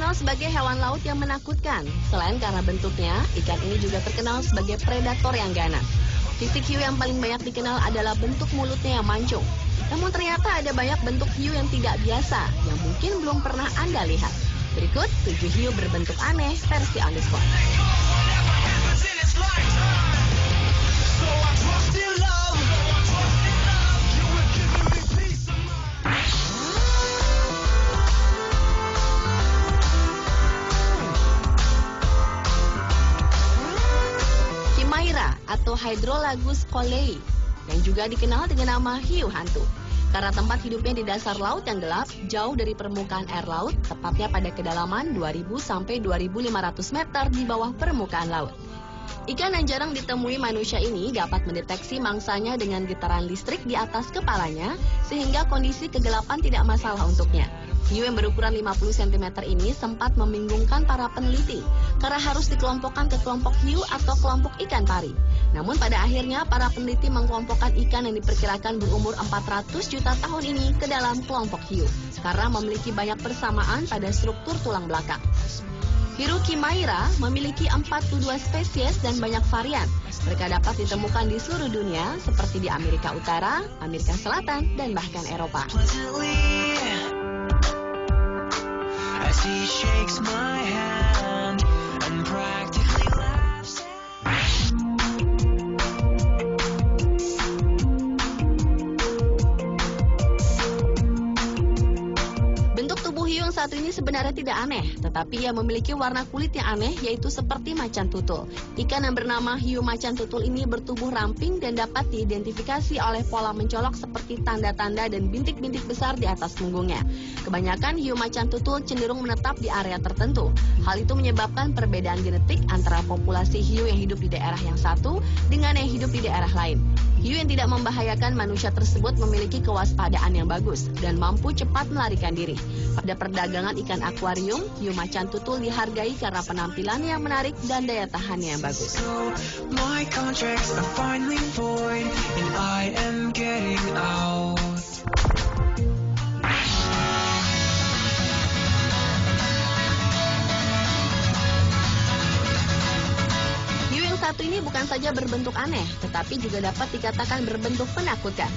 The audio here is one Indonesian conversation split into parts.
Terkenal sebagai hewan laut yang menakutkan. Selain karena bentuknya, ikan ini juga terkenal sebagai predator yang ganas. Titik hiu yang paling banyak dikenal adalah bentuk mulutnya yang mancung. Namun ternyata ada banyak bentuk hiu yang tidak biasa, yang mungkin belum pernah Anda lihat. Berikut 7 hiu berbentuk aneh versi On The Spot. Kimaira atau Hydrolagus colei, yang juga dikenal dengan nama hiu hantu. Karena tempat hidupnya di dasar laut yang gelap, jauh dari permukaan air laut, tepatnya pada kedalaman 2000 sampai 2500 meter di bawah permukaan laut. Ikan yang jarang ditemui manusia ini dapat mendeteksi mangsanya dengan getaran listrik di atas kepalanya, sehingga kondisi kegelapan tidak masalah untuknya. Hiu yang berukuran 50 cm ini sempat membingungkan para peneliti, karena harus dikelompokkan ke kelompok hiu atau kelompok ikan pari. Namun pada akhirnya para peneliti mengkelompokkan ikan yang diperkirakan berumur 400 juta tahun ini ke dalam kelompok hiu, karena memiliki banyak persamaan pada struktur tulang belakang. Hiu Kimaira memiliki 42 spesies dan banyak varian. Mereka dapat ditemukan di seluruh dunia, seperti di Amerika Utara, Amerika Selatan, dan bahkan Eropa. Satu ini sebenarnya tidak aneh, tetapi ia memiliki warna kulit yang aneh, yaitu seperti macan tutul. Ikan yang bernama hiu macan tutul ini bertubuh ramping dan dapat diidentifikasi oleh pola mencolok seperti tanda-tanda dan bintik-bintik besar di atas punggungnya. Kebanyakan hiu macan tutul cenderung menetap di area tertentu. Hal itu menyebabkan perbedaan genetik antara populasi hiu yang hidup di daerah yang satu dengan yang hidup di daerah lain. Hiu yang tidak membahayakan manusia tersebut memiliki kewaspadaan yang bagus dan mampu cepat melarikan diri. Pada perdagangan ikan akuarium, hiu macan tutul dihargai karena penampilan yang menarik dan daya tahannya yang bagus. Satu ini bukan saja berbentuk aneh, tetapi juga dapat dikatakan berbentuk menakutkan.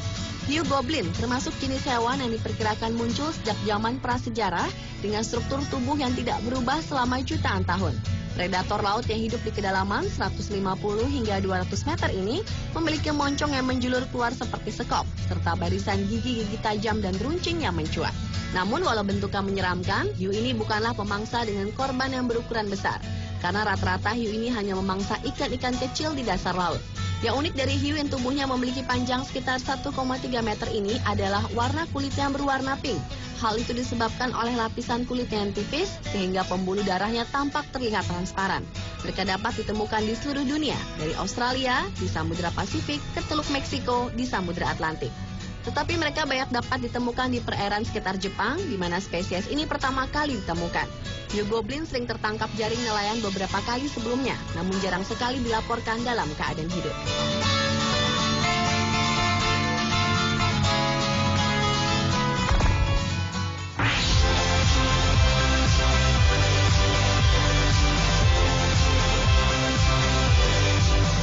Hiu goblin termasuk jenis hewan yang diperkirakan muncul sejak zaman prasejarah dengan struktur tubuh yang tidak berubah selama jutaan tahun. Predator laut yang hidup di kedalaman 150 hingga 200 meter ini memiliki moncong yang menjulur keluar seperti sekop, serta barisan gigi-gigi tajam dan runcing yang mencuat. Namun walau bentuknya menyeramkan, hiu ini bukanlah pemangsa dengan korban yang berukuran besar. Karena rata-rata hiu ini hanya memangsa ikan-ikan kecil di dasar laut. Yang unik dari hiu yang tubuhnya memiliki panjang sekitar 1,3 meter ini adalah warna kulit yang berwarna pink. Hal itu disebabkan oleh lapisan kulit yang tipis, sehingga pembuluh darahnya tampak terlihat transparan. Mereka dapat ditemukan di seluruh dunia, dari Australia, di Samudra Pasifik, ke Teluk Meksiko, di Samudra Atlantik. Tetapi mereka banyak dapat ditemukan di perairan sekitar Jepang, di mana spesies ini pertama kali ditemukan. Hiu goblin sering tertangkap jaring nelayan beberapa kali sebelumnya, namun jarang sekali dilaporkan dalam keadaan hidup.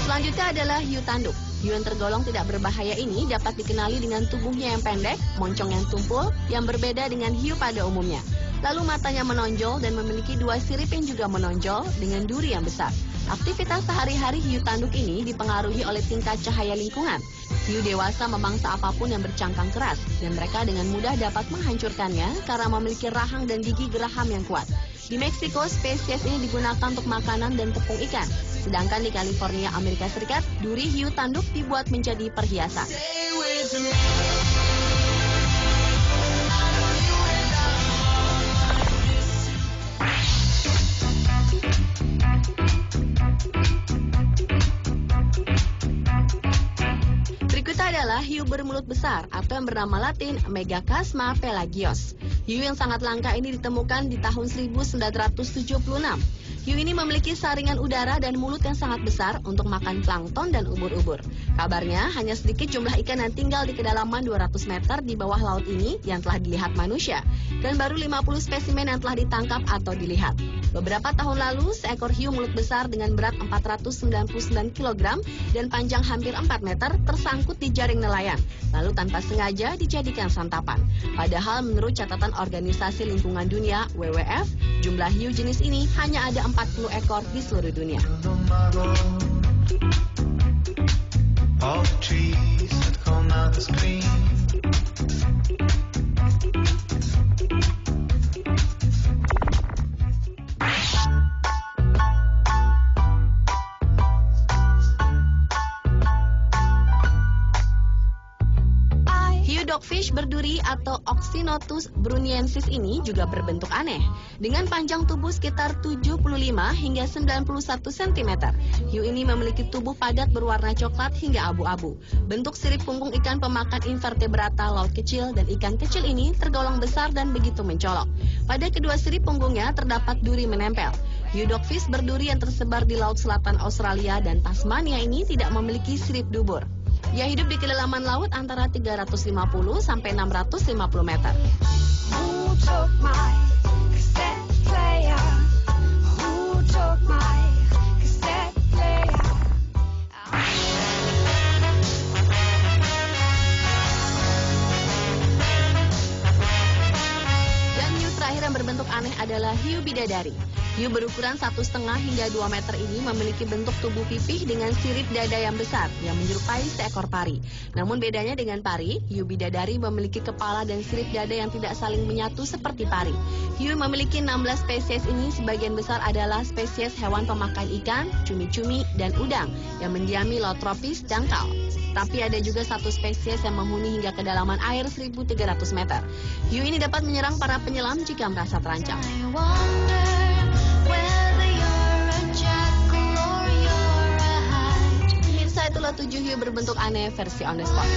Selanjutnya adalah hiu tanduk. Hiu yang tergolong tidak berbahaya ini dapat dikenali dengan tubuhnya yang pendek, moncong yang tumpul, yang berbeda dengan hiu pada umumnya. Lalu matanya menonjol dan memiliki dua sirip yang juga menonjol dengan duri yang besar. Aktivitas sehari-hari hiu tanduk ini dipengaruhi oleh tingkat cahaya lingkungan. Hiu dewasa memangsa apapun yang bercangkang keras, dan mereka dengan mudah dapat menghancurkannya karena memiliki rahang dan gigi geraham yang kuat. Di Meksiko, spesies ini digunakan untuk makanan dan tepung ikan. Sedangkan di California, Amerika Serikat, duri hiu tanduk dibuat menjadi perhiasan. Berikutnya adalah hiu bermulut besar atau yang bernama latin Megachasma pelagios. Hiu yang sangat langka ini ditemukan di tahun 1976. Hiu ini memiliki saringan udara dan mulut yang sangat besar untuk makan plankton dan ubur-ubur. Kabarnya hanya sedikit jumlah ikan yang tinggal di kedalaman 200 meter di bawah laut ini yang telah dilihat manusia. dan baru 50 spesimen yang telah ditangkap atau dilihat. Beberapa tahun lalu, seekor hiu mulut besar dengan berat 499 kg dan panjang hampir 4 meter tersangkut di jaring nelayan, lalu tanpa sengaja dijadikan santapan. Padahal menurut catatan Organisasi Lingkungan Dunia, WWF, jumlah hiu jenis ini hanya ada 40 ekor di seluruh dunia. All the trees had come out as green. Dogfish berduri atau Oxynotus brunniensis ini juga berbentuk aneh. Dengan panjang tubuh sekitar 75 hingga 91 cm. Hiu ini memiliki tubuh padat berwarna coklat hingga abu-abu. Bentuk sirip punggung ikan pemakan invertebrata laut kecil dan ikan kecil ini tergolong besar dan begitu mencolok. Pada kedua sirip punggungnya terdapat duri menempel. Hiu dogfish berduri yang tersebar di Laut Selatan Australia dan Tasmania ini tidak memiliki sirip dubur. Ia hidup di kedalaman laut antara 350 sampai 650 meter. Dan hiu terakhir yang berbentuk aneh adalah hiu bidadari. Hiu berukuran 1,5 hingga 2 meter ini memiliki bentuk tubuh pipih dengan sirip dada yang besar yang menyerupai seekor pari. Namun bedanya dengan pari, hiu bidadari memiliki kepala dan sirip dada yang tidak saling menyatu seperti pari. Hiu memiliki 16 spesies ini sebagian besar adalah spesies hewan pemakan ikan, cumi-cumi, dan udang yang mendiami laut tropis dangkal. Tapi ada juga satu spesies yang menghuni hingga kedalaman air 1.300 meter. Hiu ini dapat menyerang para penyelam jika merasa terancam. Pemirsa, itulah 7 hiu berbentuk aneh versi On The Spot.